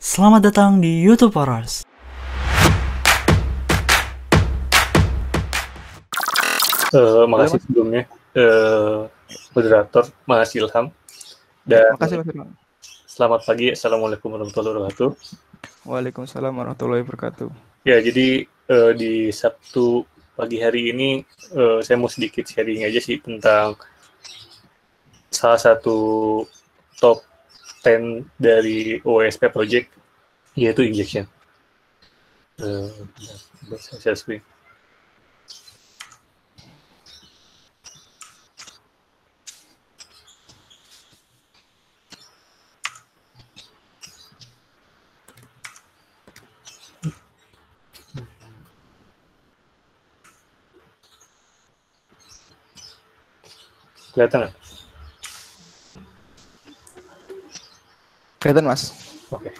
Selamat datang di YouTube Horrors. Makasih sebelumnya moderator Mas Ilham, dan makasih Mas Irwan. Selamat pagi, Assalamualaikum warahmatullahi wabarakatuh. Waalaikumsalam warahmatullahi wabarakatuh. Ya, jadi di Sabtu pagi hari ini saya mau sedikit sharing aja sih tentang salah satu top 10 dari OSP project, yaitu injection. Saya screen. Kelihatan nggak? Kelihatan Mas. Oke.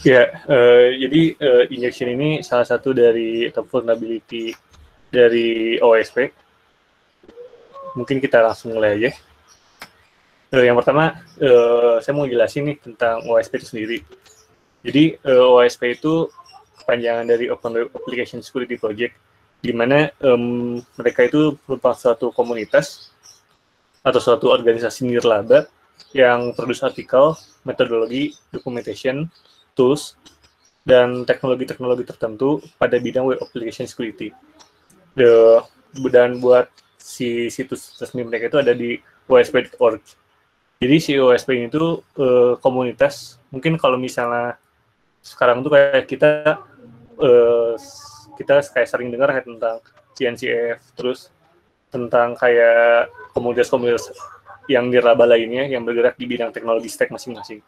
Ya, jadi injection ini salah satu dari top vulnerability dari OSP. Mungkin kita langsung mulai aja. Yang pertama, saya mau jelasin nih tentang OSP itu sendiri. Jadi OSP itu kepanjangan dari Open Web Application Security Project, di mana mereka itu merupakan suatu komunitas atau suatu organisasi nirlaba yang produce artikel, metodologi, documentation, tools, dan teknologi-teknologi tertentu pada bidang web application security. Dan buat si situs resmi mereka itu ada di osp.org. Jadi si OSP ini tuh komunitas, mungkin kalau misalnya sekarang tuh kayak kita kayak sering dengar kayak tentang CNCF, terus tentang kayak komunitas-komunitas yang nirlaba lainnya yang bergerak di bidang teknologi stack masing-masing.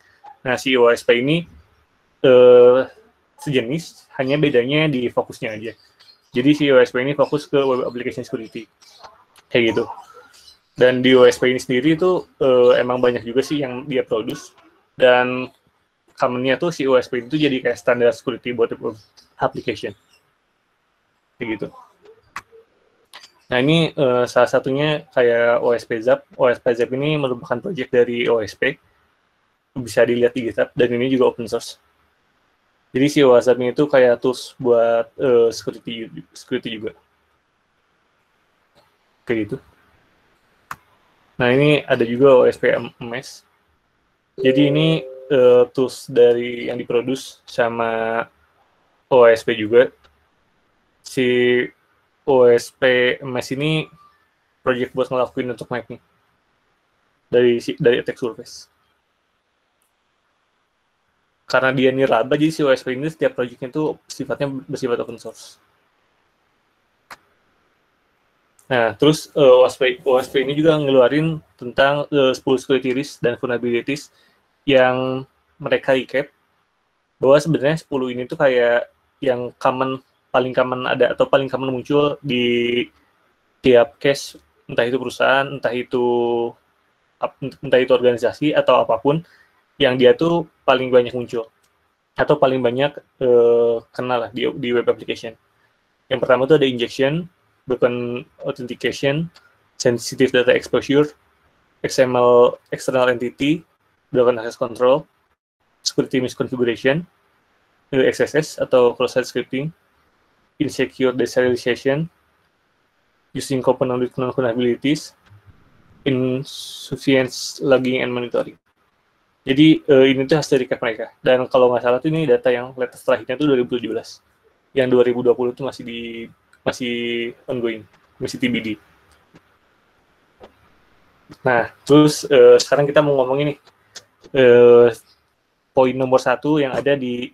Nah, si OSP ini sejenis, hanya bedanya di fokusnya aja. Jadi si OSP ini fokus ke web application security, kayak gitu. Dan di OSP ini sendiri itu emang banyak juga sih yang dia produce, dan commonnya tuh si OSP itu jadi kayak standar security buat web application, kayak gitu. Nah, ini salah satunya kayak OSP Zap. OSP Zap ini merupakan project dari OSP, bisa dilihat di GitHub, dan ini juga open source. Jadi si WhatsApp ini tuh kayak tools buat security juga, kayak gitu. Nah, ini ada juga OSP MS. Jadi ini tools dari yang diproduce sama OSP juga. Si OSP MS ini project buat ngelakuin untuk mapping dari attack surface. Karena dia nirlaba, jadi si OSP ini setiap projectnya tuh sifatnya bersifat open source. Nah, terus OSP ini juga ngeluarin tentang 10 security risk dan vulnerabilities yang mereka recap bahwa sebenarnya 10 ini tuh kayak yang paling common ada atau paling common muncul di tiap case, entah itu perusahaan, entah itu organisasi atau apapun, yang dia tuh paling banyak muncul atau paling banyak kenal lah di web application. Yang pertama tuh ada injection, broken authentication, sensitive data exposure, XML external entity, broken access control, security misconfiguration, XSS atau cross-site scripting, insecure deserialization, using component with non-vulnerabilities, insufficient logging and monitoring. Jadi ini tuh hasil recap mereka. Dan kalau nggak salah tuh ini data yang latest terakhirnya tuh 2017. Yang 2020 tuh masih ongoing, masih TBD. Nah, terus sekarang kita mau ngomongin nih poin nomor 1 yang ada di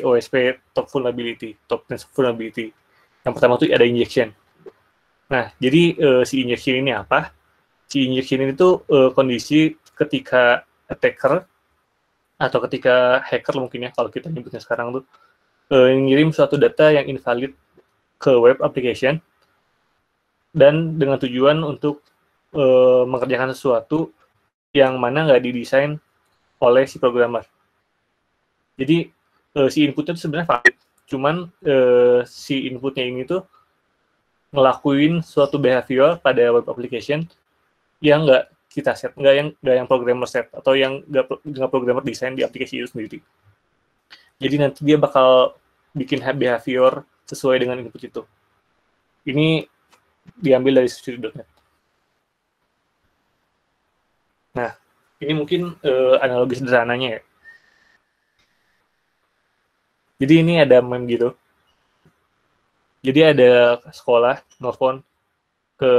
OSP top vulnerability. Yang pertama tuh ada injection. Nah, jadi si injection ini apa? Si injection ini tuh kondisi ketika attacker atau ketika hacker mungkin ya, kalau kita nyebutnya sekarang tuh ngirim suatu data yang invalid ke web application dan dengan tujuan untuk mengerjakan sesuatu yang mana nggak didesain oleh si programmer. Jadi si inputnya itu sebenarnya valid, cuman si inputnya ini tuh ngelakuin suatu behavior pada web application yang nggak kita set, nggak yang programmer set atau yang nggak programmer desain di aplikasi itu sendiri. Jadi nanti dia bakal bikin behavior sesuai dengan input itu. Ini diambil dari Studio.NET. Nah, ini mungkin analogi sederhananya ya. Jadi ini ada meme gitu. Jadi ada sekolah nelfon ke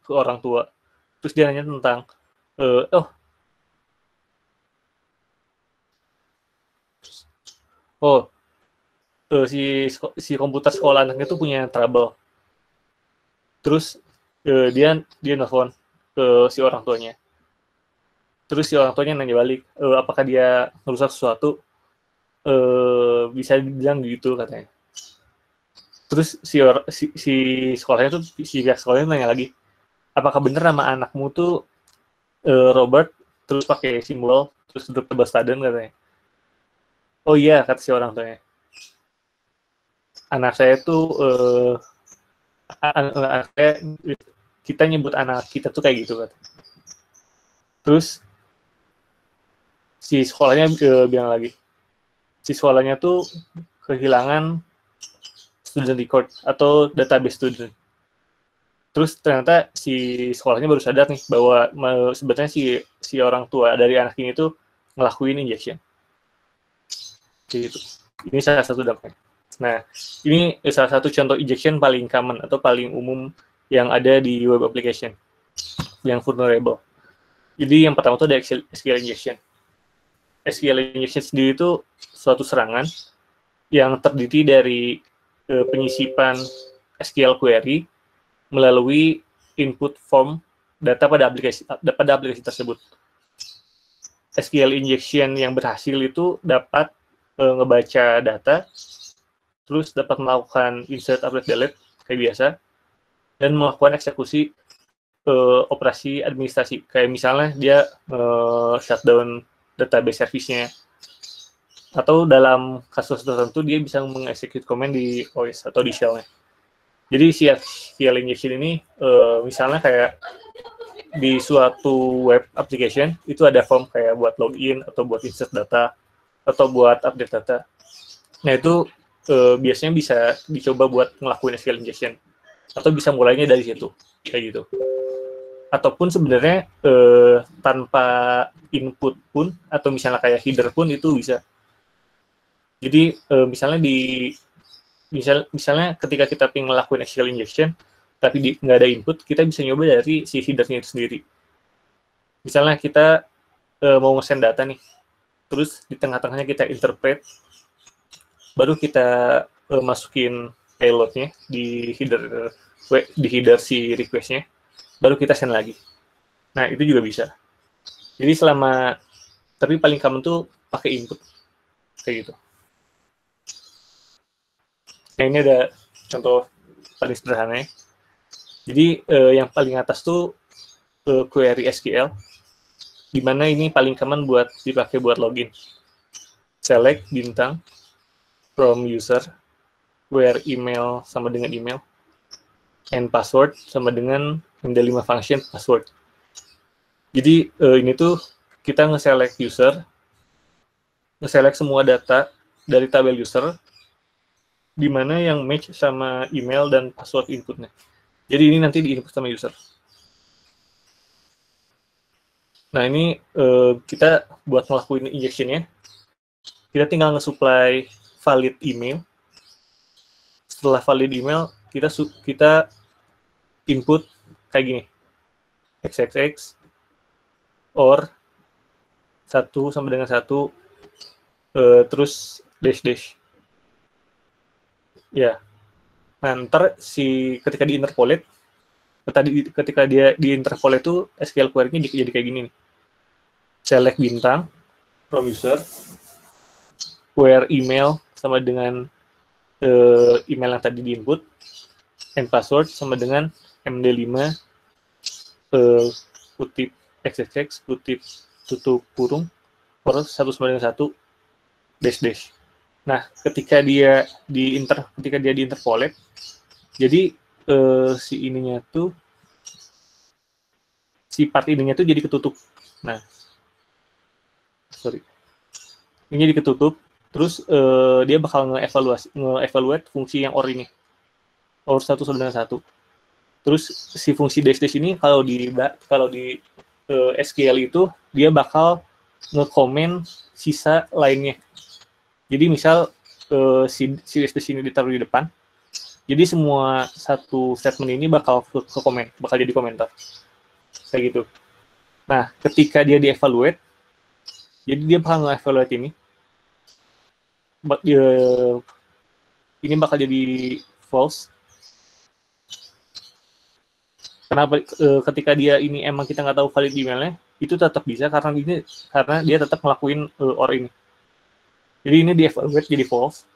orang tua. Terus dia nanya tentang si komputer sekolah anaknya tuh punya trouble. Terus dia nelfon ke si orang tuanya. Terus si orang tuanya nanya balik, apakah dia merusak sesuatu? Bisa dibilang gitu katanya. Terus si sekolahnya tuh, si pihak sekolahnya nanya lagi, apakah bener nama anakmu tuh Robert, terus pakai simbol, terus double sudden katanya. Oh iya, kata si orang tuanya. Anak saya tuh, kita nyebut anak kita tuh kayak gitu kata. Terus si sekolahnya bilang lagi, si sekolahnya tuh kehilangan student record atau database student. Terus ternyata si sekolahnya baru sadar nih bahwa sebetulnya si orang tua dari anak ini tuh ngelakuin injection. Gitu. Ini salah satu dampaknya. Nah, ini salah satu contoh injection paling common atau paling umum yang ada di web application yang vulnerable. Jadi yang pertama itu ada SQL injection. SQL injection sendiri itu suatu serangan yang terdiri dari penyisipan SQL query melalui input form data pada aplikasi tersebut. SQL injection yang berhasil itu dapat ngebaca data, terus dapat melakukan insert, update, delete kayak biasa, dan melakukan eksekusi operasi administrasi. Kayak misalnya dia shutdown database service-nya, atau dalam kasus tertentu dia bisa mengeksekut command di OS atau di shell-nya. Jadi si SQL injection ini misalnya kayak di suatu web application itu ada form kayak buat login atau buat insert data atau buat update data. Nah itu biasanya bisa dicoba buat ngelakuin SQL injection atau bisa mulainya dari situ kayak gitu. Ataupun sebenarnya tanpa input pun atau misalnya kayak header pun itu bisa. Jadi misalnya ketika kita pengen ngelakuin SQL injection tapi nggak ada input, kita bisa nyoba dari si header-nya itu sendiri. Misalnya kita mau nge-send data nih, terus di tengah-tengahnya kita interpret, baru kita masukin payload-nya di header si request-nya, baru kita send lagi. Nah, itu juga bisa. Jadi tapi paling common tuh pakai input. Kayak gitu. Nah, ini ada contoh paling sederhana ya. Jadi, yang paling atas tuh query SQL, di mana ini paling common buat dipakai buat login. Select bintang from user, where email sama dengan email, and password sama dengan MD5 function password. Jadi ini tuh kita nge-select user, nge-select semua data dari tabel user, di mana yang match sama email dan password inputnya. Jadi ini nanti di-input sama user. Nah ini kita buat ngelakuin injection-nya, kita tinggal nge-supply valid email. Setelah valid email, kita input kayak gini, xxx or 1 sama dengan 1 terus dash. Ya. Nah, ntar ketika di-interpolate, ketika dia di-interpolate itu SQL query-nya jadi kayak gini nih. Select bintang from user, where email sama dengan email yang tadi di-input, and password sama dengan MD5 kutip xxx kutip tutup kurung or 1 sama dengan 1 dash. Nah, ketika dia di-interpolate, jadi si ininya tuh si part ininya tuh jadi ketutup. Nah, ini jadi ketutup. Terus dia bakal nge-evaluate fungsi yang OR ini. OR 1 sama dengan 1. Terus si fungsi dash ini kalau di SQL itu dia bakal nge-comment sisa lainnya. Jadi misal si dash ini ditaruh di depan. Jadi semua satu statement ini bakal bakal jadi komentar. Kayak gitu. Nah, ketika dia dievaluate, jadi dia bakal nge-evaluate ini. Ini bakal jadi false. Kenapa ketika dia ini emang kita nggak tahu valid emailnya, itu tetap bisa karena dia tetap ngelakuin OR ini. Jadi ini dievaluate jadi false.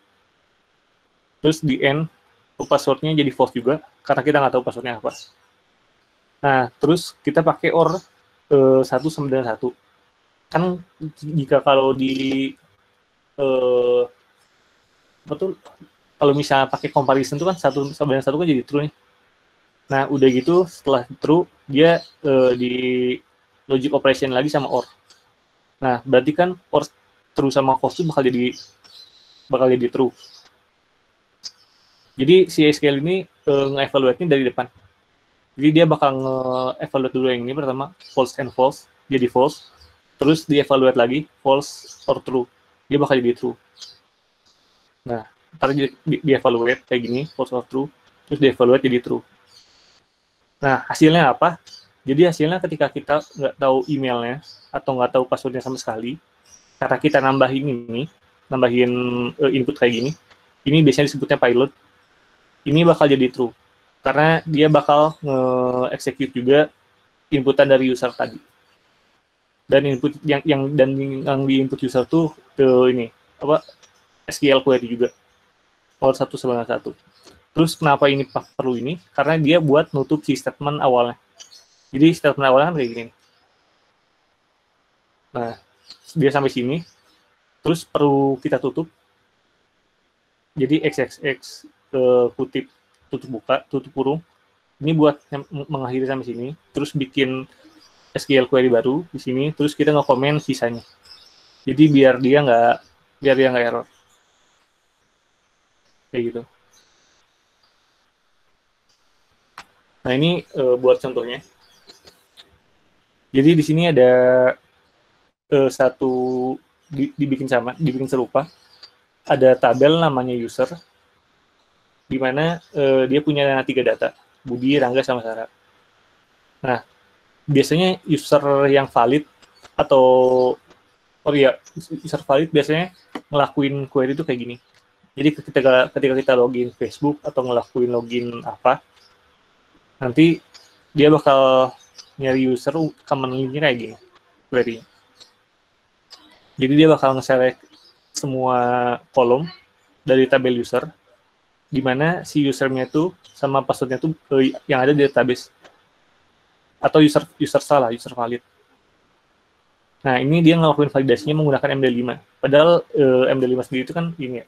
Terus di end passwordnya jadi false juga karena kita nggak tahu passwordnya apa. Nah, terus kita pakai OR 1 sama dengan 1. Kan jika kalau di betul kalau misalnya pakai comparison itu kan 1 sama dengan 1 kan jadi true nih. Nah, udah gitu setelah true dia di logic operation lagi sama OR. Nah, berarti kan OR true sama false itu bakal jadi true. Jadi si SQL ini nge-evaluate-nya dari depan. Jadi dia bakal nge-evaluate dulu yang ini pertama false and false, jadi false. Terus di-evaluate lagi false or true. Dia bakal jadi true. Nah, ntar di-evaluate kayak gini, false or true. Terus di-evaluate jadi true. Nah, hasilnya apa? Jadi hasilnya ketika kita nggak tahu emailnya atau nggak tahu passwordnya sama sekali, karena kita nambahin input kayak gini, ini biasanya disebutnya payload, ini bakal jadi true. Karena dia bakal nge-execute juga inputan dari user tadi. Dan input yang di input user tuh ini SQL query juga. OR 1 sama 1. Terus kenapa ini perlu ini? Karena dia buat nutup si statement awalnya. Jadi statement awalnya kan kayak gini. Nah, dia sampai sini. Terus perlu kita tutup. Jadi XXX kutip tutup buka, tutup kurung. Ini buat mengakhiri sampai sini. Terus bikin SQL query baru di sini. Terus kita nge-comment sisanya. Jadi biar dia nggak error. Kayak gitu. Nah, ini buat contohnya. Jadi di sini ada satu dibikin serupa. Ada tabel namanya user, di mana dia punya 3 data, Budi, Rangga, sama Sarah. Nah, biasanya user yang valid user valid biasanya ngelakuin query itu kayak gini. Jadi ketika kita login Facebook atau ngelakuin login apa, nanti dia bakal nyari user commonly kayak gini query. Jadi dia bakal nge-select semua kolom dari tabel user, di mana si usernya tuh sama passwordnya tuh yang ada di database, atau user valid. Nah, ini dia ngelakuin validasinya menggunakan MD5. Padahal MD5 sendiri itu kan ini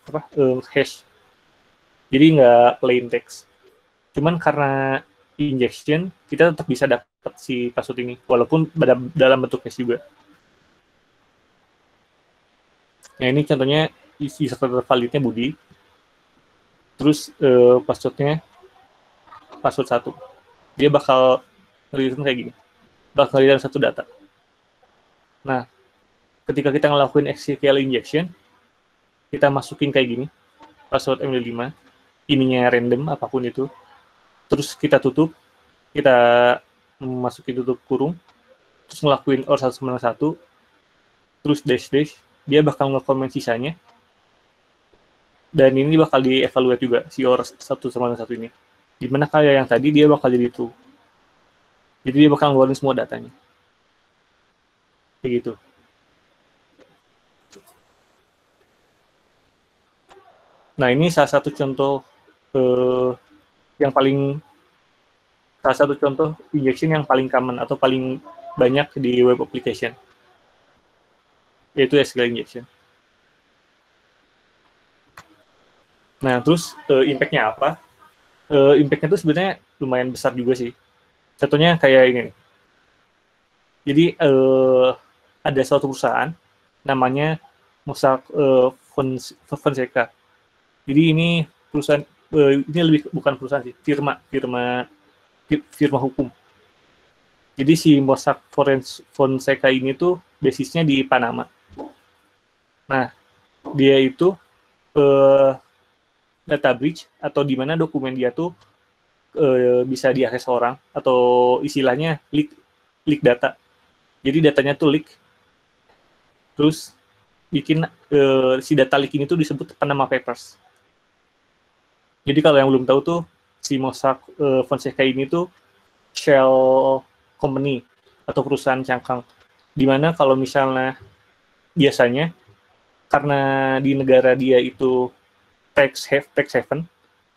hash. Jadi nggak plain text. Cuman karena injection, kita tetap bisa dapat si password ini, walaupun dalam bentuk hash juga. Nah, ini contohnya user validnya Budi. Terus passwordnya password 1. Dia bakal nge-return kayak gini. Bakal nge-return satu data. Nah, ketika kita ngelakuin SQL injection, kita masukin kayak gini, password MD5, ininya random, apapun itu. Terus kita tutup, kita masukin tutup kurung, terus ngelakuin OR 1 sama 1, terus dash, dia bakal nge-comment sisanya, dan ini bakal di-evaluate juga, si OR 1 sama 1 ini. Dimana kayak yang tadi, dia bakal jadi true. Jadi dia bakal ngeluarin semua datanya. Kayak gitu. Nah, ini salah satu contoh injection yang paling common atau paling banyak di web application, yaitu SQL injection. Nah, terus impact-nya apa? Impact-nya itu sebenarnya lumayan besar juga sih. Contohnya kayak ini. Jadi ada suatu perusahaan namanya Mossack Fonseca. Jadi ini perusahaan ini lebih bukan perusahaan sih, firma hukum. Jadi si Mossack Fonseca ini tuh basisnya di Panama. Nah, dia itu data breach atau di mana dokumen dia tuh bisa diakses orang atau istilahnya leak data. Jadi datanya tuh leak. Terus bikin si data leak ini tuh disebut Panama Papers. Jadi kalau yang belum tahu tuh si Mossack Fonseca ini tuh shell company atau perusahaan cangkang. Dimana kalau misalnya biasanya karena di negara dia itu tax haven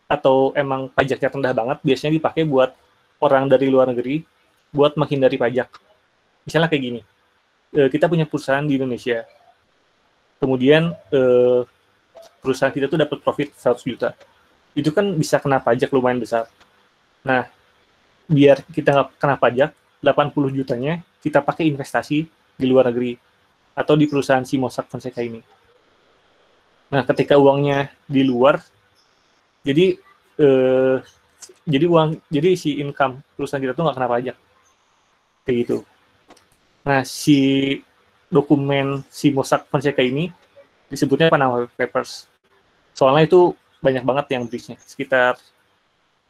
atau emang pajaknya rendah banget, biasanya dipakai buat orang dari luar negeri buat menghindari pajak. Misalnya kayak gini, kita punya perusahaan di Indonesia, kemudian perusahaan kita tuh dapat profit 100 juta. Itu kan bisa kena pajak lumayan besar. Nah, biar kita nggak kena pajak, 80 jutanya kita pakai investasi di luar negeri atau di perusahaan si Mossack Fonseca ini. Nah, ketika uangnya di luar, jadi si income perusahaan kita tuh nggak kena pajak, kayak gitu. Nah, si dokumen si Mossack Fonseca ini disebutnya Panama Papers. Soalnya itu banyak banget yang breach-nya, sekitar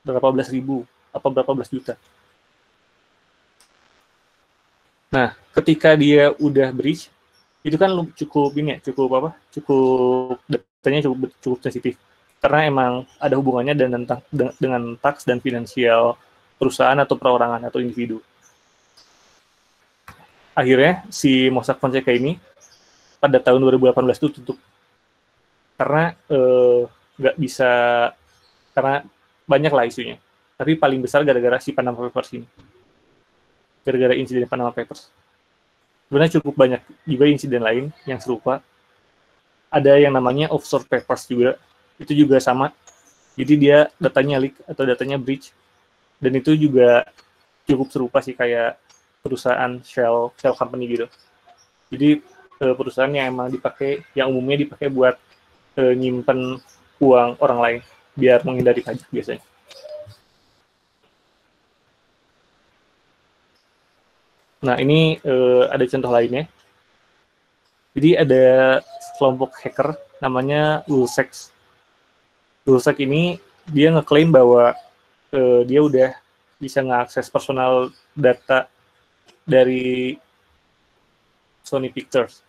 berapa belas ribu, apa berapa belas juta. Nah, ketika dia udah breach, itu kan cukup datanya cukup sensitif. Karena emang ada hubungannya dengan tax dan finansial perusahaan atau perorangan atau individu. Akhirnya si Mossack Fonseca ini pada tahun 2018 itu tutup karena nggak bisa, karena banyak lah isunya. Tapi paling besar gara-gara si Panama Papers ini. Gara-gara insiden Panama Papers. Sebenarnya cukup banyak juga insiden lain yang serupa. Ada yang namanya offshore papers juga. Itu juga sama. Jadi dia datanya leak atau datanya breach. Dan itu juga cukup serupa sih kayak perusahaan shell company gitu. Jadi perusahaan yang emang dipakai, yang umumnya dipakai buat nyimpen uang orang lain biar menghindari pajak biasanya. Nah, ini ada contoh lainnya. Jadi ada kelompok hacker namanya Lulsex. Lulsex ini dia ngeklaim bahwa dia udah bisa mengakses personal data dari Sony Pictures.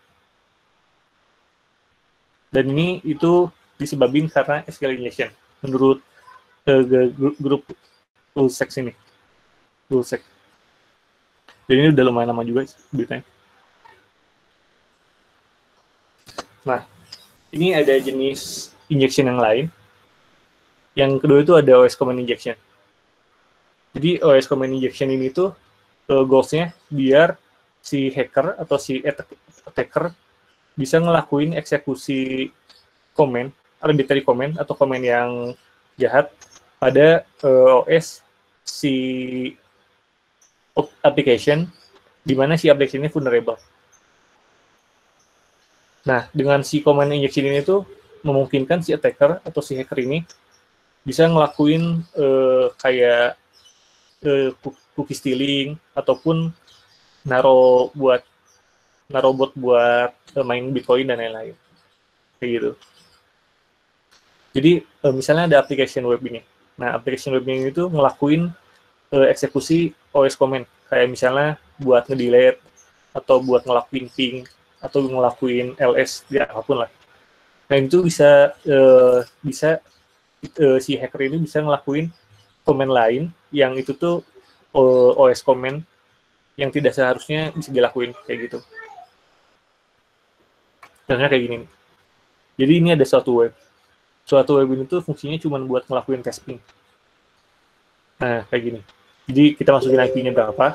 Dan ini itu disebabkan karena SQL injection menurut grup Lulsex ini. Lulsex. Dan ini udah lumayan lama juga beritanya. Nah, ini ada jenis injection yang lain. Yang kedua itu ada OS Command Injection. Jadi OS Command Injection ini tuh goals-nya biar si hacker atau si attacker bisa ngelakuin eksekusi komen, arbitrary comment atau komen yang jahat pada OS si application di mana si application ini vulnerable. Nah, dengan si command injection ini tuh memungkinkan si attacker atau si hacker ini bisa ngelakuin kayak cookie stealing ataupun naro bot buat main Bitcoin dan lain-lain. Kayak gitu. Jadi misalnya ada application web ini. Nah, application web ini tuh ngelakuin eksekusi OS comment, kayak misalnya buat nge-delete atau buat ngelakuin ping atau ngelakuin LS, ya apapun lah. Nah, itu bisa si hacker ini bisa ngelakuin comment lain yang itu tuh OS comment yang tidak seharusnya bisa dilakuin kayak gitu. Contohnya kayak gini. Jadi ini ada suatu web. Suatu web ini tuh fungsinya cuma buat ngelakuin testing. Nah, kayak gini. Jadi kita masukin IP-nya berapa.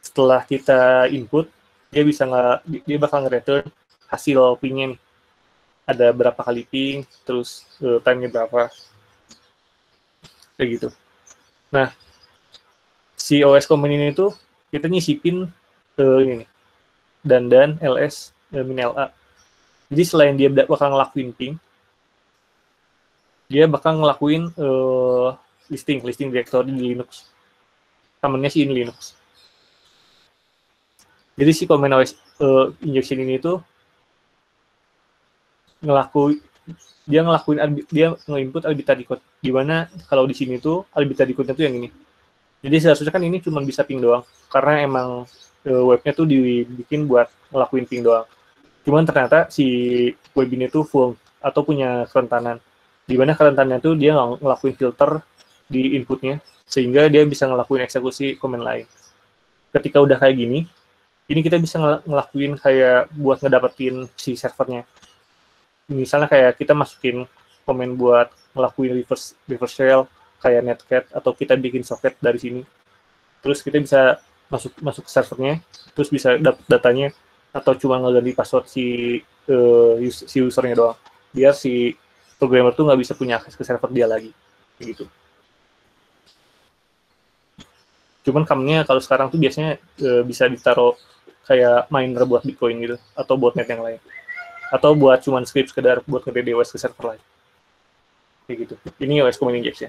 Setelah kita input, dia bakal nge-return hasil ping-nya nih. Ada berapa kali ping, terus time-nya berapa. Kayak gitu. Nah, si OS comment ini tuh kita nyisipin ini nih, dan ls min la. Jadi selain dia bakal ngelakuin ping, dia bakal ngelakuin listing directory di Linux. Command-nya sih ini Linux. Jadi si command OS injection ini tuh dia nge-input arbitrary code. Di mana kalau di sini tuh arbitrary code-nya tuh yang ini. Jadi seharusnya kan ini cuma bisa ping doang, karena emang webnya tuh dibikin buat ngelakuin ping doang. Cuman ternyata si web ini tuh full atau punya kerentanan. Di mana kerentanannya tuh dia ngelakuin filter di inputnya, sehingga dia bisa ngelakuin eksekusi command lain. Ketika udah kayak gini, ini kita bisa ngelakuin kayak buat ngedapetin si servernya. Misalnya kayak kita masukin command buat ngelakuin reverse shell, kayak netcat, atau kita bikin socket dari sini. Terus kita bisa masuk ke servernya, terus bisa dapet datanya, atau cuma ngeganti password si usernya doang. Biar si programmer tuh nggak bisa punya akses ke server dia lagi. Gitu. Cuman command-nya kalau sekarang tuh biasanya bisa ditaruh kayak miner buat Bitcoin gitu, atau botnet yang lain. Atau buat cuman script sekedar buat nge-read OS ke server lain. Kayak gitu. Ini OS command injection.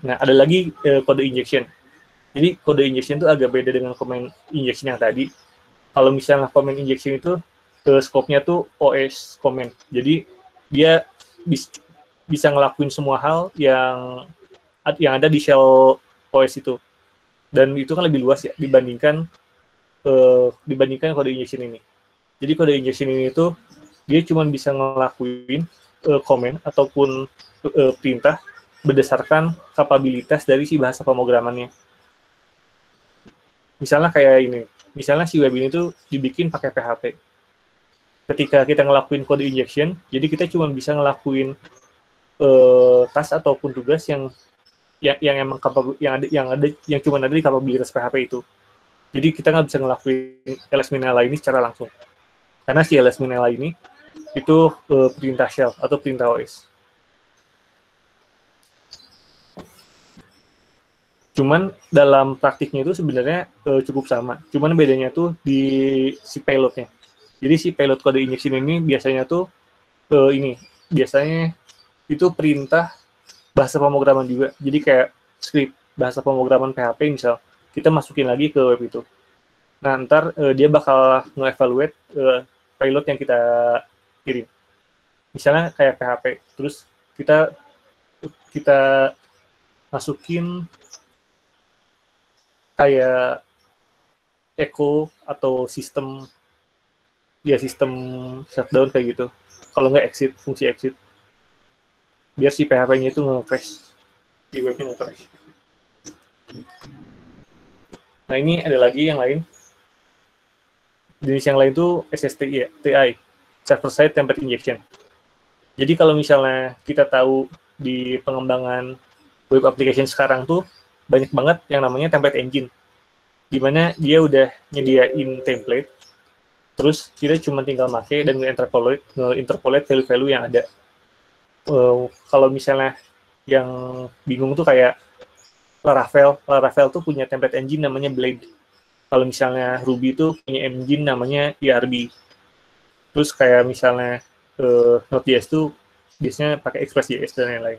Nah, ada lagi kode injection. Jadi kode injection itu agak beda dengan command injection yang tadi. Kalau misalnya command injection itu scope-nya tuh OS command. Jadi dia bisa ngelakuin semua hal yang ada di shell OS itu. Dan itu kan lebih luas ya dibandingkan kode injection ini. Jadi kode injection ini tuh dia cuma bisa ngelakuin command ataupun perintah berdasarkan kapabilitas dari si bahasa pemrogramannya. Misalnya kayak ini, misalnya si web ini tuh dibikin pakai PHP. Ketika kita ngelakuin kode injection, jadi kita cuma bisa ngelakuin task ataupun tugas yang emang yang cuma ada di kapabilitas PHP itu. Jadi kita nggak bisa ngelakuin ls-min-la ini secara langsung. Karena si ls-min-la ini itu perintah shell atau perintah OS. Cuman dalam praktiknya itu sebenarnya cukup sama. Cuman bedanya tuh di si payload-nya. Jadi si payload kode injection ini biasanya tuh biasanya itu perintah bahasa pemrograman juga. Jadi kayak script bahasa pemrograman PHP misal, kita masukin lagi ke web itu. Nah, ntar dia bakal nge-evaluate payload yang kita kirim. Misalnya kayak PHP, terus kita masukin kayak echo atau sistem shutdown kayak gitu. Kalau nggak fungsi exit. Biar si PHP-nya itu nge-crash. Di webnya nge-crash. Nah, ini ada lagi yang lain. Jenis yang lain itu SSTI, Server-Side Template Injection. Jadi kalau misalnya kita tahu di pengembangan web application sekarang tuh, banyak banget yang namanya template engine, di mana dia udah nyediain template, terus kita cuma tinggal pakai dan nge-interpolate value-value yang ada. Kalau misalnya yang bingung tuh kayak Laravel tuh punya template engine namanya Blade. Kalau misalnya Ruby tuh punya engine namanya ERB. Terus kayak misalnya Node.js tuh biasanya pakai Express.js dan lain-lain.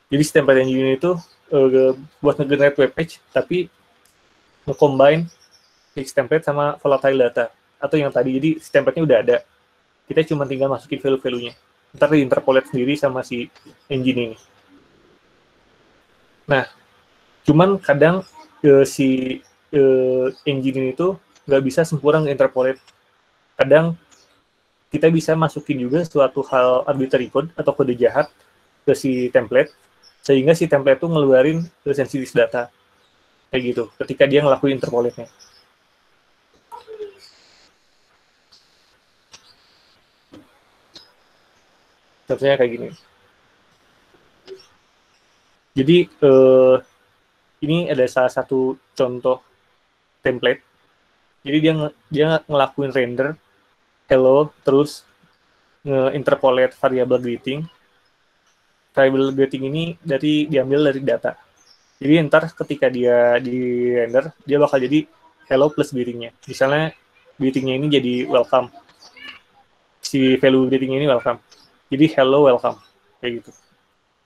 Jadi si template engine itu buat nge-generate web page, tapi nge-combine fixed template sama volatile data. Atau yang tadi, jadi si template-nya udah ada. Kita cuma tinggal masukin value-value-nya. Ntar di-interpolate sendiri sama si engine ini. Nah, cuman kadang si engine ini tuh nggak bisa sempurna nge-interpolate. Kadang kita bisa masukin juga suatu hal arbitrary code atau kode jahat ke si template, sehingga si template tuh ngeluarin sensitive data. Kayak gitu, ketika dia ngelakuin interpolate-nya. Contohnya kayak gini. Jadi, ini ada salah satu contoh template. Jadi dia ngelakuin render, hello, terus nge-interpolate variable greeting. Variable greeting ini diambil dari data. Jadi ntar ketika dia di render, dia bakal jadi hello plus greeting-nya. Misalnya greeting-nya ini jadi welcome. Si value greeting-nya ini welcome. Jadi hello welcome kayak gitu.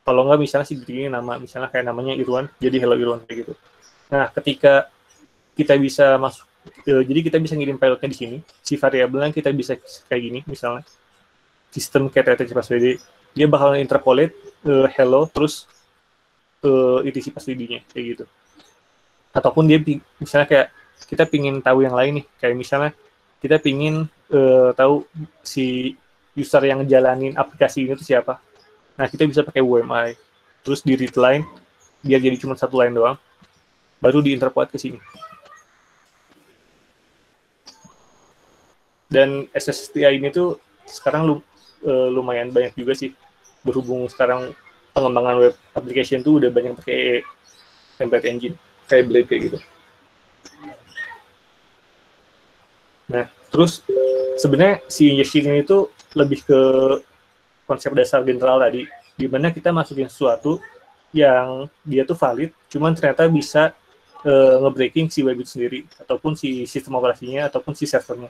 Kalau nggak misalnya si greeting ini nama, misalnya kayak namanya Irwan, jadi hello Irwan kayak gitu. Nah, ketika kita bisa masuk, jadi kita bisa ngirim payloadnya di sini. Si variabelnya kita bisa kayak gini, misalnya sistem attach password, dia bakal interpolate hello terus isi password-nya kayak gitu. Ataupun dia misalnya kayak kita pingin tahu yang lain nih, kayak misalnya kita pingin tahu si user yang jalanin aplikasi ini tuh siapa. Nah, kita bisa pakai UMI, terus di read line biar jadi cuma satu line doang, baru diinterpolate ke sini. Dan SSTI ini tuh sekarang lumayan banyak juga sih, berhubung sekarang pengembangan web application tuh udah banyak pakai template engine kayak Blade kayak gitu. Nah, terus sebenarnya si injection ini tuh lebih ke konsep dasar general tadi, di mana kita masukin sesuatu yang dia tuh valid, cuman ternyata bisa nge-breaking si web itu sendiri, ataupun si sistem operasinya, ataupun si servernya.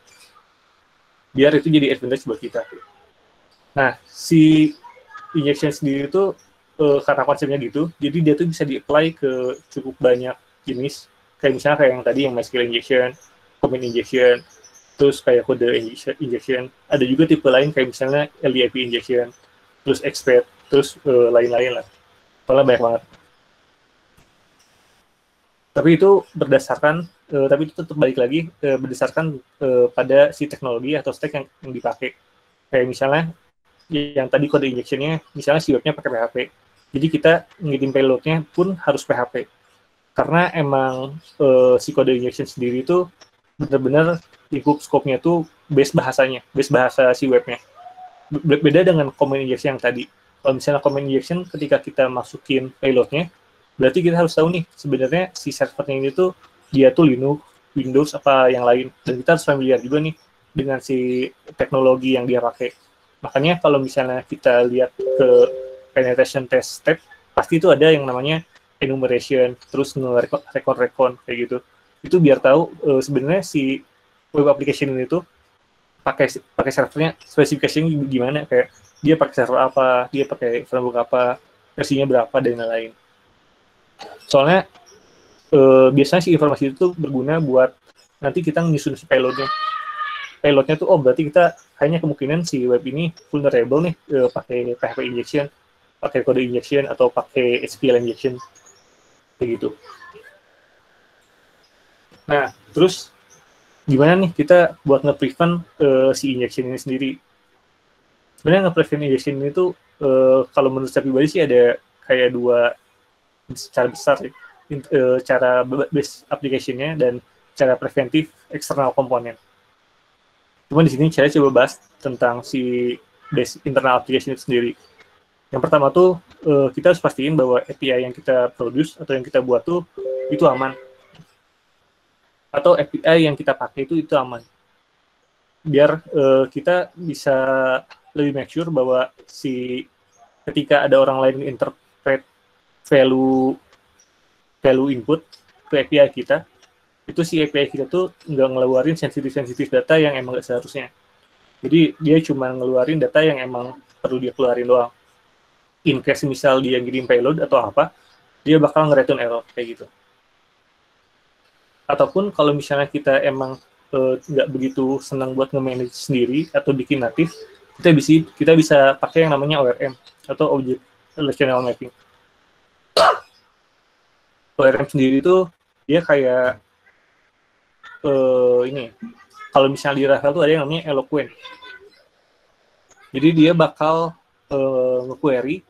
Biar itu jadi advantage buat kita. Nah, si injection sendiri itu karena konsepnya gitu, jadi dia tuh bisa di-apply ke cukup banyak jenis, kayak misalnya kayak yang tadi yang MySQL injection, comment injection, terus kayak kode injection. Ada juga tipe lain kayak misalnya LDAP injection, terus expert, terus lain-lain lah. Soalnya banyak banget. Tapi itu berdasarkan, tapi itu tetap balik lagi berdasarkan pada si teknologi atau stack yang dipakai. Kayak misalnya yang tadi kode injection-nya, misalnya si webnya pakai PHP. Jadi kita ngirim payload-nya pun harus PHP. Karena emang si kode injection sendiri itu benar-benar lingkup scope-nya tuh base bahasanya, base bahasa si webnya. Beda dengan command injection yang tadi. Kalau misalnya command injection ketika kita masukin payload-nya, berarti kita harus tahu nih sebenarnya si servernya ini tuh dia tuh Linux, Windows, apa yang lain. Dan kita harus familiar juga nih dengan si teknologi yang dia pakai. Makanya kalau misalnya kita lihat ke penetration test step, pasti itu ada yang namanya enumeration, terus nge-recon kayak gitu. Itu biar tahu sebenarnya si web application ini tuh pakai servernya spesifikasinya gimana, kayak dia pakai server apa, dia pakai framework apa, versinya berapa, dan lain-lain. Soalnya biasanya si informasi itu berguna buat nanti kita nyusun si payloadnya. Payloadnya tuh, oh berarti kita hanya kemungkinan si web ini vulnerable nih, pakai PHP injection, pakai kode injection, atau pakai SQL injection, kayak gitu. Nah, terus gimana nih kita buat nge-prevent si injection ini sendiri? Sebenarnya nge-prevent injection ini tuh, kalau menurut saya pribadi sih ada kayak dua cara besar sih. Cara base application-nya dan cara preventif eksternal komponen. Cuma di sini saya coba bahas tentang si base internal application itu sendiri. Yang pertama tuh, kita harus pastiin bahwa API yang kita produce atau yang kita buat tuh itu aman. Atau API yang kita pakai itu aman. Biar kita bisa lebih make sure bahwa si ketika ada orang lain interpret value input ke API kita, itu si API kita tuh nggak ngeluarin sensitif data yang emang nggak seharusnya. Jadi dia cuma ngeluarin data yang emang perlu dia keluarin doang. In case misal dia ngirim payload atau apa, dia bakal nge-return error kayak gitu. Ataupun kalau misalnya kita emang nggak begitu senang buat nge-manage sendiri atau bikin natif, kita bisa pakai yang namanya ORM atau Object Relational Mapping. ORM sendiri itu dia kayak ini, kalau misalnya di Ravel tuh ada yang namanya Eloquent. Jadi dia bakal nge-query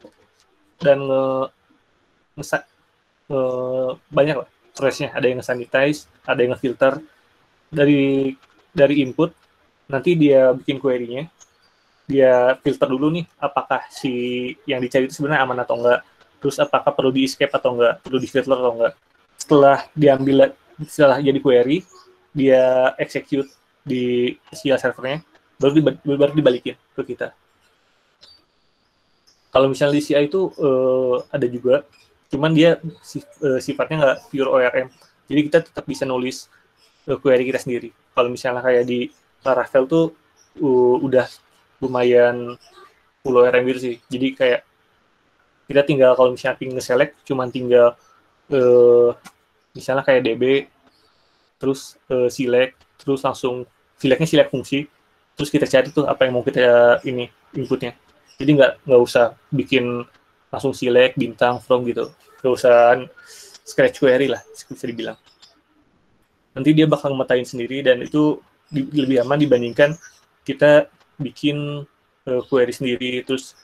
dan banyak lah trace-nya, ada yang nge-sanitize, ada yang nge-filter dari input, nanti dia bikin query-nya, dia filter dulu nih apakah si yang dicari itu sebenarnya aman atau enggak, terus apakah perlu di-escape atau enggak, perlu di-filter atau enggak. Setelah jadi query, dia execute di SQL servernya, baru dibalikin ke kita. Kalau misalnya di CI itu ada juga, cuman dia sifatnya nggak pure ORM. Jadi kita tetap bisa nulis query kita sendiri. Kalau misalnya kayak di Laravel tuh udah lumayan full ORM gitu sih. Jadi kayak kita tinggal kalau misalnya ping nge-select cuman tinggal misalnya kayak DB terus select, terus langsung selectnya select fungsi, terus kita cari tuh apa yang mau kita ini inputnya. Jadi nggak usah bikin langsung select bintang from gitu, nggak usah scratch query lah bisa dibilang. Nanti dia bakal ngemetain sendiri dan itu lebih aman dibandingkan kita bikin query sendiri terus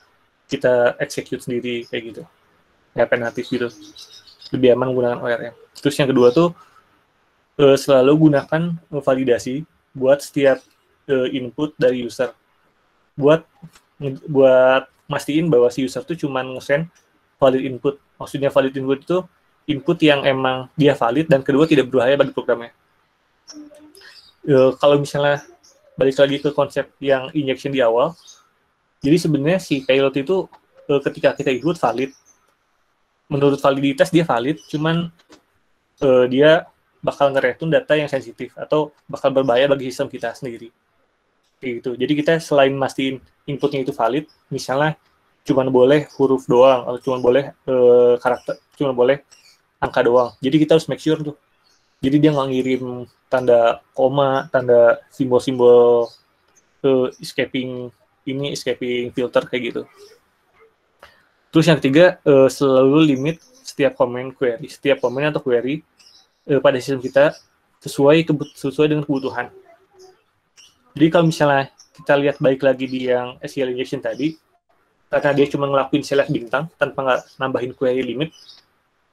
kita execute sendiri kayak gitu, kayak native gitu. Lebih aman menggunakan ORM. Terus yang kedua tuh selalu gunakan validasi buat setiap input dari user. Buat mastiin bahwa si user tuh cuma nge-send valid input. Maksudnya valid input itu input yang emang dia valid dan kedua tidak berbahaya bagi programnya. Kalau misalnya balik lagi ke konsep yang injection di awal, jadi sebenarnya si payload itu ketika kita input valid, menurut validitas dia valid, cuman dia bakal nge-return data yang sensitif atau bakal berbahaya bagi sistem kita sendiri. Kayak gitu. Jadi kita selain mastiin inputnya itu valid, misalnya cuma boleh huruf doang atau cuma boleh karakter, cuma boleh angka doang. Jadi kita harus make sure tuh. Jadi dia nggak ngirim tanda koma, tanda simbol-simbol escaping filter kayak gitu. Terus yang ketiga, selalu limit setiap komen atau query pada sistem kita sesuai dengan kebutuhan. Jadi kalau misalnya kita lihat balik lagi di yang SQL injection tadi, karena dia cuma ngelakuin select bintang tanpa nggak nambahin query limit,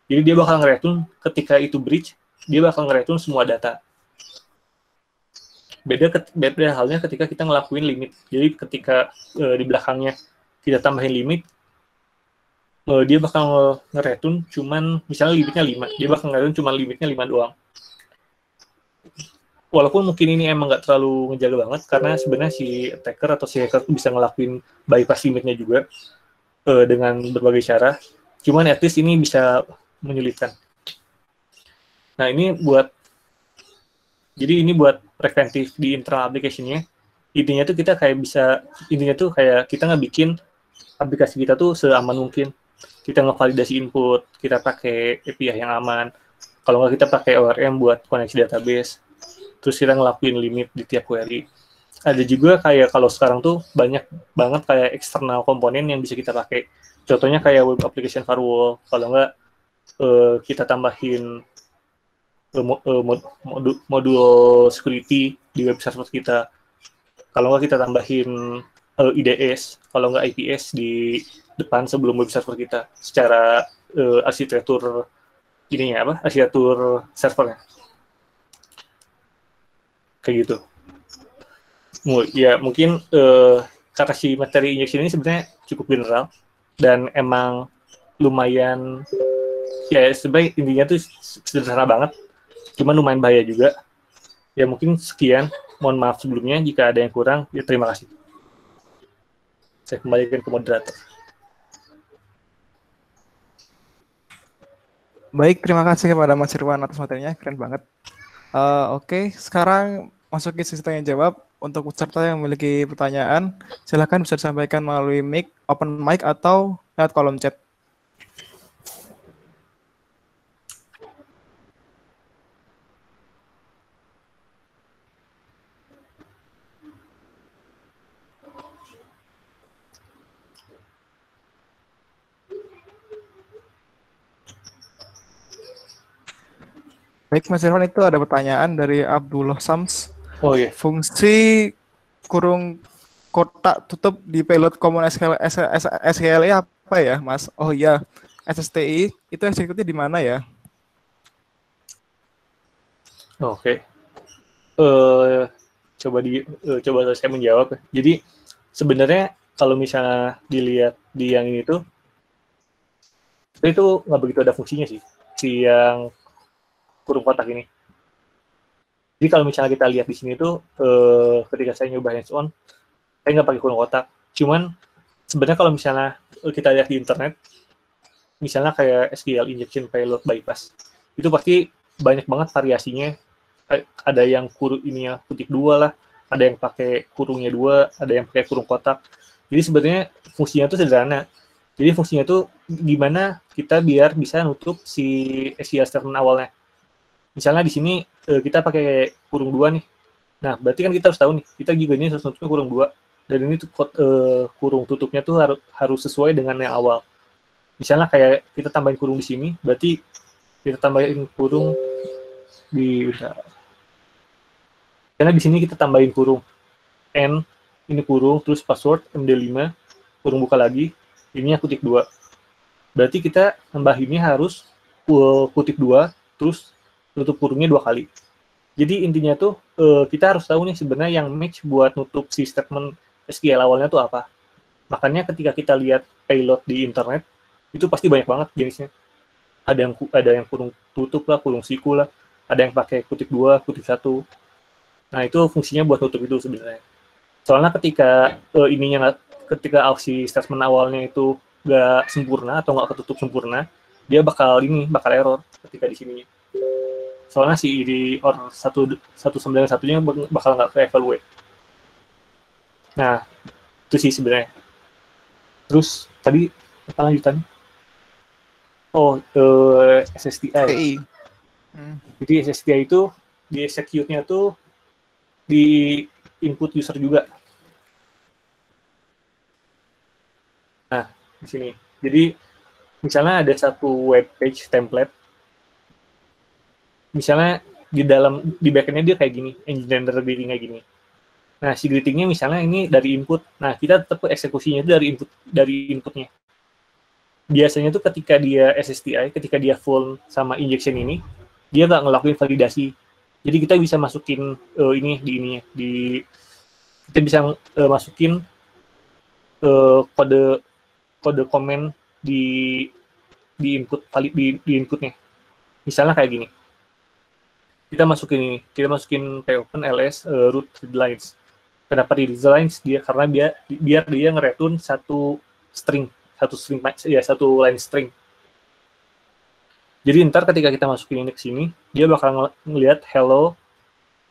jadi dia bakal nge-return ketika itu breach, dia bakal nge-return semua data. Beda halnya ketika kita ngelakuin limit. Jadi ketika di belakangnya kita tambahin limit, dia bakal nge-return cuman misalnya limitnya 5, dia bakal nge-return cuma limitnya 5 doang. Walaupun mungkin ini emang nggak terlalu ngejaga banget, karena sebenarnya si attacker atau si hacker bisa ngelakuin bypass limitnya juga dengan berbagai cara. Cuman at least ini bisa menyulitkan. Nah ini buat preventif di internal application-nya. Intinya tuh kita nggak bikin aplikasi kita tuh seaman mungkin. Kita ngevalidasi input, kita pakai API yang aman. Kalau nggak kita pakai ORM buat koneksi database. Terus kita ngelakuin limit di tiap query. Ada juga kayak kalau sekarang tuh banyak banget kayak eksternal komponen yang bisa kita pakai. Contohnya kayak web application firewall. Kalau nggak kita tambahin modul security di web server kita. Kalau nggak kita tambahin IDS, kalau nggak IPS di depan sebelum web server kita secara arsitektur servernya. Kayak gitu. Ya mungkin karena si materi injection ini sebenarnya cukup general dan emang lumayan, ya sebenarnya intinya tuh sederhana banget, cuma lumayan bahaya juga. Ya mungkin sekian, mohon maaf sebelumnya jika ada yang kurang, ya terima kasih. Saya kembalikan ke moderator. Baik, terima kasih kepada Mas Irwan atas materinya, keren banget. Oke, sekarang masuk ke sesi tanya jawab. Untuk peserta yang memiliki pertanyaan, silakan bisa disampaikan melalui open mic atau lewat kolom chat. Baik, Mas Irwan, itu ada pertanyaan dari Abdullah Sams. Oh iya. Fungsi kurung kotak tutup di payload common SQL apa ya, Mas? Oh iya, SSTI itu execute-nya di mana ya? Oke. Coba saya menjawab. Jadi sebenarnya kalau misalnya dilihat di yang ini tuh, itu nggak begitu ada fungsinya sih, si yang kurung kotak ini. Jadi kalau misalnya kita lihat di sini tuh, ketika saya nyoba hands-on, saya nggak pakai kurung kotak. Cuman sebenarnya kalau misalnya kita lihat di internet, misalnya kayak SQL injection payload bypass, itu pasti banyak banget variasinya ada yang kurung ininya kutip 2 lah, ada yang pakai kurungnya 2, ada yang pakai kurung kotak. Jadi sebenarnya fungsinya tuh sederhana. Jadi fungsinya tuh gimana kita biar bisa nutup si SQL statement awalnya. Misalnya di sini kita pakai kurung 2 nih. Nah, berarti kan kita harus tahu nih, kita juga ini harus nutupnya kurung 2. Dan ini tuh kurung tutupnya tuh harus sesuai dengan yang awal. Misalnya kayak kita tambahin kurung di sini, berarti kita tambahin kurung di karena di sini kita tambahin kurung N, ini kurung, terus password MD5, kurung buka lagi, ininya kutip 2. Berarti kita tambahinnya harus kutip 2, terus tutup kurungnya 2 kali. Jadi intinya tuh kita harus tahu nih sebenarnya yang match buat nutup si statement SQL awalnya tuh apa. Makanya ketika kita lihat payload di internet, itu pasti banyak banget jenisnya. Ada yang kurung tutup lah, kurung siku lah, ada yang pakai kutip 2, kutip 1. Nah, itu fungsinya buat nutup itu sebenarnya. Soalnya ketika ketika si statement awalnya itu nggak sempurna atau nggak ketutup sempurna, dia bakal error ketika di sini. Soalnya si di or 191-nya bakal nggak ke-evaluate. Nah, itu sih sebenarnya. Terus, tadi apa lanjutannya? Oh, SSTI. Jadi SSTI itu, di execute-nya tuh di input user juga. Nah, di sini. Jadi, misalnya ada satu web page template, misalnya di backend-nya dia kayak gini, engine render greeting kayak gini. Nah, si greeting-nya misalnya ini dari input. Nah, kita tetap eksekusinya itu dari inputnya. Biasanya tuh ketika dia SSTI, ketika dia full sama injection ini, dia nggak ngelakuin validasi. Jadi kita bisa masukin kita bisa masukin kode komen di input di inputnya. Misalnya kayak gini. Kita masukin popen ls root readlines. Kenapa read lines? Karena biar dia nge-return satu line string. Jadi ntar ketika kita masukin ini ke sini, dia bakal ngelihat hello,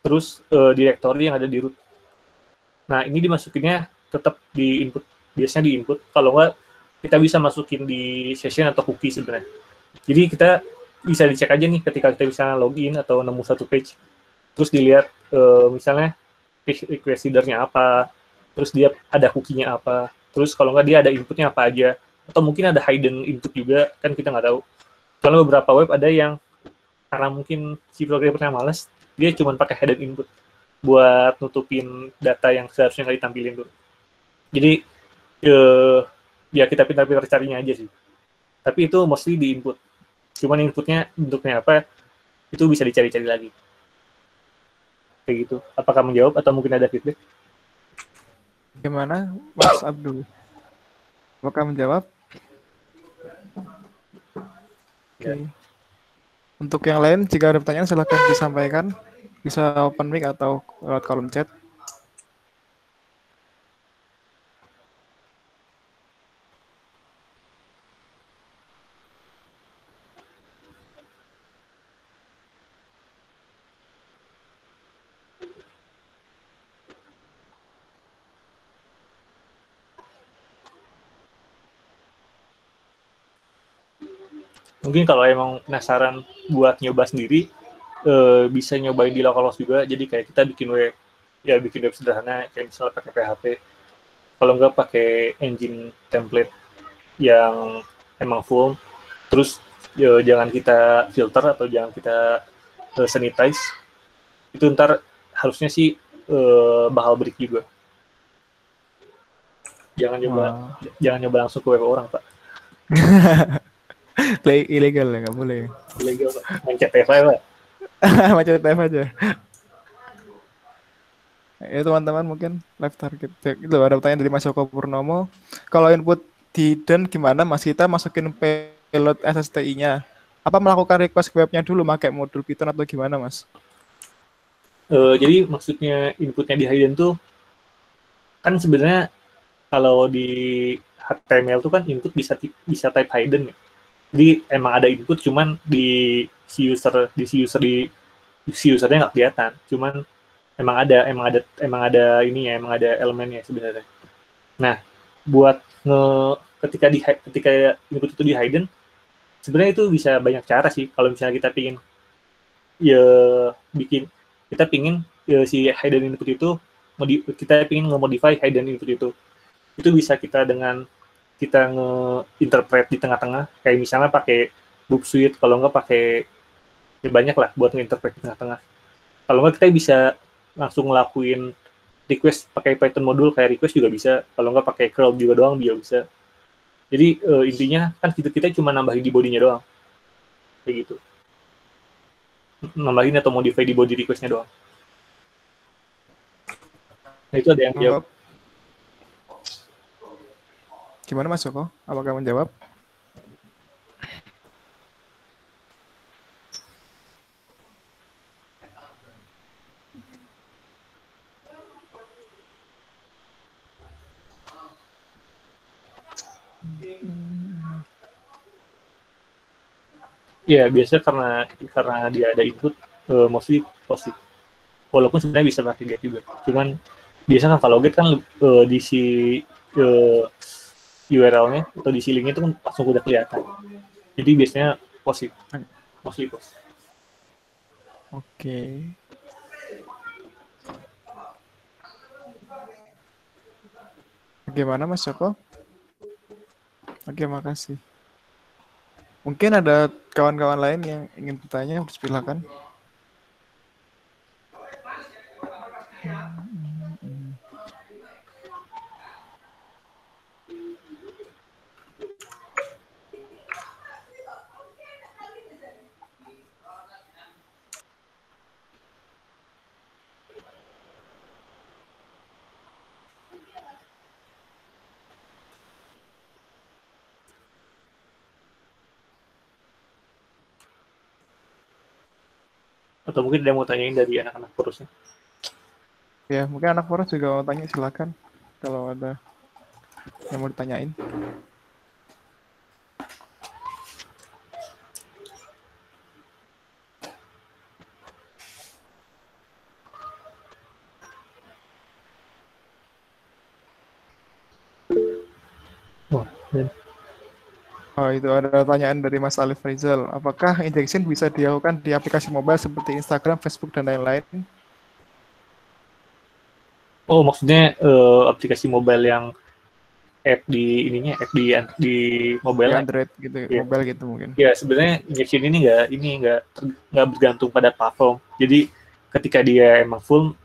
terus directory yang ada di root. Nah, ini dimasukinnya tetap di input, biasanya di input. Kalau nggak, kita bisa masukin di session atau cookie sebenarnya. Jadi kita bisa dicek aja nih ketika kita bisa login atau nemu satu page, terus dilihat misalnya page request header-nya apa, terus dia ada cookie-nya apa, terus kalau nggak dia ada inputnya apa aja, atau mungkin ada hidden input juga, kan kita nggak tahu. Soalnya beberapa web ada yang karena mungkin si programmernya males, dia cuma pakai hidden input buat nutupin data yang seharusnya nggak ditampilin tuh. Jadi ya kita pintar-pintar carinya aja sih. Tapi itu mostly di input. Cuman inputnya bentuknya apa, itu bisa dicari-cari lagi. Kayak gitu. Apakah menjawab atau mungkin ada feedback? Gimana, Mas Abdul? Apakah menjawab? Oke. Okay. Untuk yang lain, jika ada pertanyaan silahkan disampaikan. Bisa open mic atau lewat kolom chat. Mungkin kalau emang penasaran buat nyoba sendiri, bisa nyobain di localhost juga. Jadi kayak kita bikin web sederhana, kayak misalnya pakai PHP. Kalau nggak pakai engine template yang emang full, terus jangan kita filter atau jangan kita sanitize. Itu ntar harusnya sih bakal break juga. Jangan nyoba langsung ke web orang, Pak. Ilegal ya, nggak boleh. Ilegal, Pak. Mencet TF Pak. Mencet TF aja. Ya teman-teman, mungkin live target. Itu ada pertanyaan dari Mas Joko Purnomo. Kalau input hidden gimana Mas? Kita masukin payload SSTI-nya. Apa melakukan request ke webnya dulu pakai modul Python atau gimana, Mas? Jadi maksudnya inputnya di hidden tuh kan sebenarnya kalau di HTML tuh kan input bisa type hidden ya. Jadi emang ada input, cuman di si user di si usernya nggak kelihatan, cuman emang ada ininya, emang ada elemennya sebenarnya. Nah, buat ketika input itu di hidden, sebenarnya itu bisa banyak cara sih. Kalau misalnya kita pingin ya bikin, kita pingin ya, si hidden input itu kita pingin nge-modify hidden input itu bisa kita dengan kita nge-interpret di tengah-tengah, kayak misalnya pakai book suite, kalau nggak pakai, ya banyak lah buat nge-interpret di tengah-tengah. Kalau nggak kita bisa langsung ngelakuin request pakai Python modul, kayak request juga bisa, kalau nggak pakai curl juga doang dia bisa. Jadi intinya kan kita cuma nambahin di bodinya doang, kayak gitu, nambahin atau modify di body requestnya doang. Nah, itu ada yang jawab. Gimana Mas Joko? Apakah menjawab? Ya biasa karena dia ada input mostly positif. Walaupun sebenarnya bisa pakai get juga. Cuman biasanya kan kalau get kan di si URL-nya atau di si link-nya itu kan langsung udah kelihatan. Jadi biasanya positif, mostly positif. Oke. Bagaimana Mas Joko? Oke, makasih. Mungkin ada kawan-kawan lain yang ingin bertanya, silakan. Atau mungkin dia mau tanyain dari anak-anak kurusnya. Ya, mungkin anak poros juga mau tanya, silakan. Kalau ada yang mau ditanyain. Oh, itu ada pertanyaan dari Mas Alif Rizal. Apakah injection bisa dilakukan di aplikasi mobile seperti Instagram, Facebook, dan lain-lain? Oh, maksudnya aplikasi mobile yang app di ininya, app di mobile, Di Android gitu, ya. mobile gitu mungkin. Ya sebenarnya injection ini nggak bergantung pada platform. Jadi ketika dia emang full,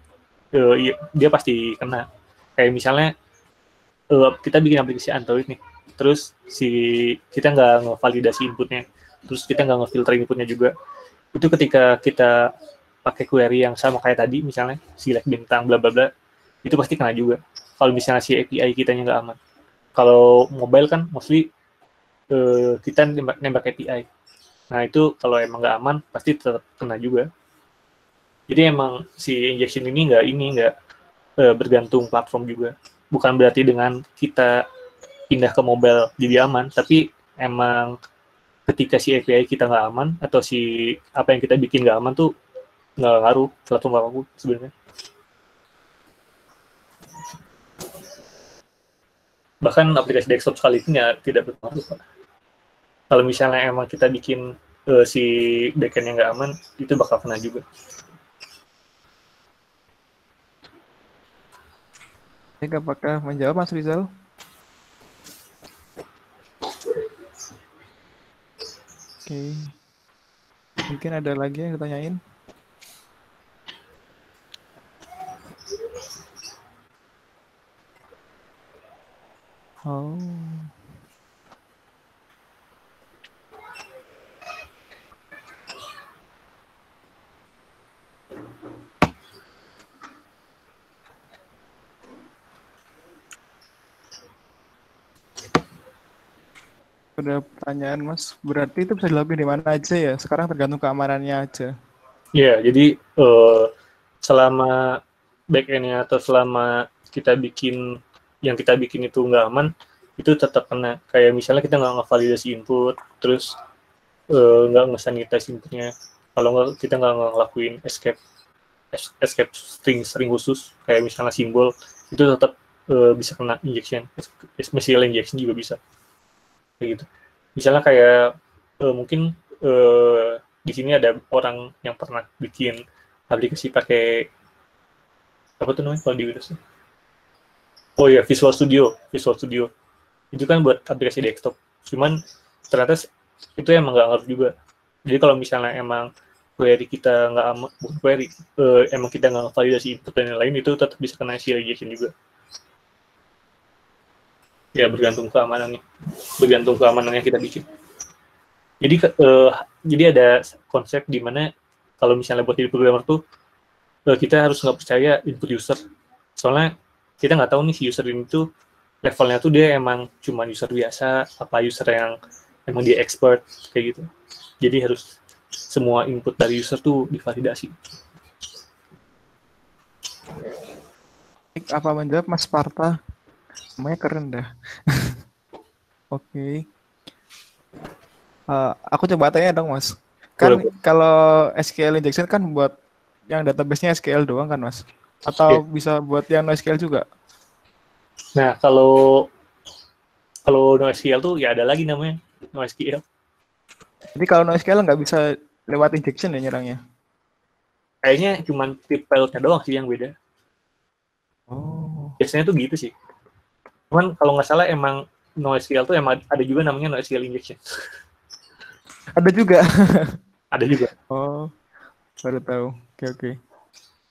dia pasti kena. Kayak misalnya kita bikin aplikasi Android nih, terus kita nggak ngevalidasi inputnya, terus kita nggak ngefilter inputnya juga. Itu ketika kita pakai query yang sama kayak tadi, misalnya select bintang bla bla bla, itu pasti kena juga. Kalau misalnya si API kitanya nggak aman. Kalau mobile kan mostly kita nembak API. Nah itu kalau emang nggak aman pasti tetap kena juga. Jadi emang si injection ini nggak bergantung platform juga. Bukan berarti dengan kita pindah ke mobile jadi aman, tapi emang ketika si API kita nggak aman atau si apa yang kita bikin nggak aman tuh nggak ngaruh platform apapun sebenarnya. Bahkan aplikasi desktop sekalipun ya tidak berpengaruh, Pak. Kalau misalnya emang kita bikin si backend yang nggak aman, itu bakal kena juga. Baik, apakah menjawab Mas Rizal? Oke. Mungkin ada lagi yang ditanyain? Oh. Ada pertanyaan Mas, berarti itu bisa dilakukan di mana aja ya? Sekarang tergantung keamanannya aja. Ya, jadi selama backend-nya atau selama yang kita bikin itu nggak aman, itu tetap kena. Kayak misalnya kita nggak ngevalidasi input, terus nggak nge-sanitize inputnya, Kalau kita nggak ngelakuin escape string khusus kayak misalnya simbol, itu tetap bisa kena injection, missile injection juga bisa kayak gitu. Misalnya kayak mungkin di sini ada orang yang pernah bikin aplikasi pakai apa tuh namanya kalau di Windows? Oh ya, Visual Studio itu kan buat aplikasi desktop. Cuman ternyata itu emang nggak ngaruh juga. Jadi kalau misalnya emang query kita nggak bukan query, emang kita nggak validasi input dan lain-lain, itu tetap bisa kena SQL injection juga. Ya bergantung keamanannya kita bikin. Jadi ada konsep di mana kalau misalnya buat jadi programmer tuh kita harus nggak percaya input user. Soalnya kita nggak tahu nih si user ini tuh levelnya tuh dia emang cuma user biasa, apa user yang emang dia expert kayak gitu. Jadi harus semua input dari user tuh divalidasi. Apa menjawab Mas Parta? Namanya keren dah. Oke. Aku coba tanya dong Mas. Kan kalau SQL injection kan buat yang database-nya SQL doang kan Mas? Atau bisa buat yang NoSQL juga? Nah, kalau NoSQL tuh ya ada lagi namanya NoSQL. Jadi kalau NoSQL nggak bisa lewat injection ya nyerangnya? Kayaknya cuma tip payload-nya doang sih yang beda. Oh. Biasanya tuh gitu sih. Cuman kalau nggak salah emang NoSQL tuh emang ada juga namanya NoSQL injection. Ada juga? Ada juga. Oh, baru tahu. Oke.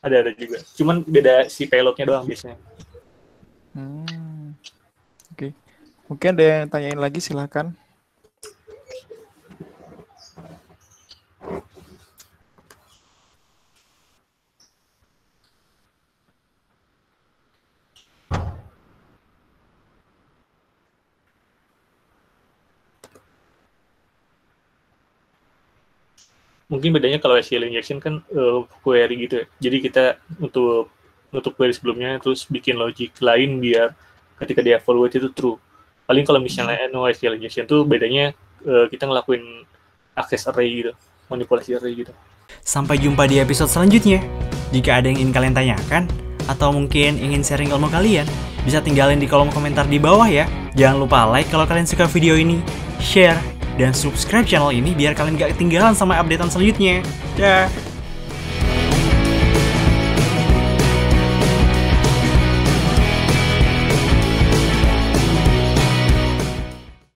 Ada juga. Cuman beda si payload-nya doang biasanya. Oke. Mungkin ada yang tanyain lagi, silakan. Mungkin bedanya kalau SQL injection kan query gitu ya. Jadi kita untuk query sebelumnya terus bikin logic lain biar ketika dia evaluate itu true. Paling kalau misalnya NoSQL injection tuh bedanya kita ngelakuin access array gitu, manipulasi array gitu. Sampai jumpa di episode selanjutnya. Jika ada yang ingin kalian tanyakan atau mungkin ingin sharing ilmu kalian, bisa tinggalin di kolom komentar di bawah ya. Jangan lupa like kalau kalian suka video ini, share, dan subscribe channel ini biar kalian gak ketinggalan sama updatean selanjutnya. Dah.